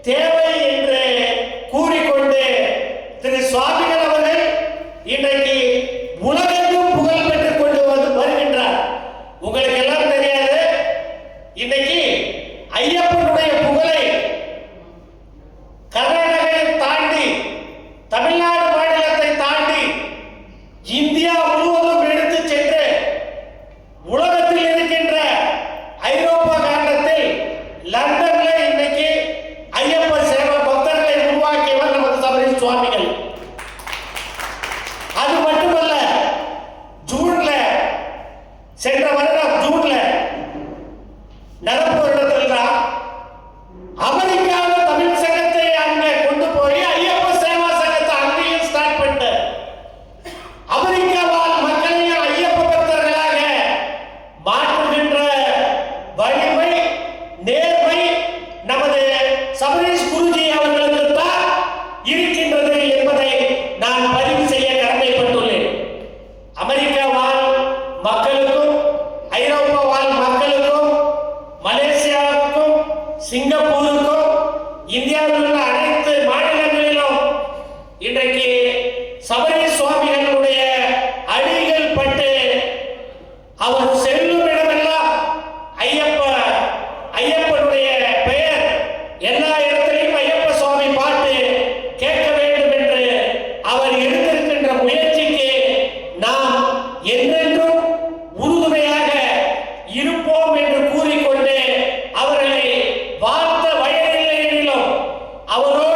தேவை என்று கூறிக்கொண்டு திரு சுவாமிகள் அவர்கள் இன்றைக்கு உலகெங்கும் புகழ் பெற்றுக் கொண்டு வருகின்றார். உங்களுக்கு எல்லாம் தெரியாது, இன்னைக்கு ஐயப்பனுடைய புகழை கர்நாடகத்தை தாண்டி தமிழ்நாடு மாநிலத்தை தாண்டி இந்தியா முழுவதும் எடுத்து சென்று உலகத்தில் இருக்கின்ற ஐரோப்பா காண்டத்தில் லண்டன்ல இன்னைக்கு ஐயப்ப சேவை பக்தர்களை உருவாக்கியவர் நமது சபரி சுவாமிகள். அது மட்டுமல்ல, ஜூன்ல சென்ற வருடம் ஜூன்ல நடப்பு வருடத்தில் தான் அமெரிக்காவில் தமிழ் சங்கத்தை அங்கே கொண்டு போய் ஐயப்ப சேவா சங்கத்தை அங்கேயும் ஸ்டார்ட் பண்ணிட்டு அமெரிக்க வாழ் மக்களையும் ஐயப்ப பக்தர்களாக மாற்றுகின்ற வலிமை நேர்மை நமது சபரீஷ் குருஜி அவர்களுக்கு தான் இருக்கின்றது என்பதை நான் பதிவு செய்ய கடமைப்பட்டுள்ளேன். அமெரிக்க வாழ் மக்களுக்கும் ஐரோப்பா வாழ் மக்களுக்கும் மலேசியாவுக்கும் சிங்கப்பூருக்கும் இந்தியாவில் உள்ள அனைத்து மாநிலங்களிலும் இன்றைக்கு சபரி சுவாமிகளுடைய அடிகள் பட்டு அவர் செல்லும் இடமெல்லாம் ஐயப்பனுடைய பெயர் எல்லா இடத்திலையும் ஐயப்ப சுவாமி பாட்டு கேட்க வேண்டும் என்று அவர் எடுத்திருக்கின்ற முயற்சிக்கு நாம் என்றென்றும் உறுதுணையாக இருப்போம் என்று கூறிக்கொண்டு அவர்களை வாழ்த்த வயதில்லை எனிலும் அவரோடு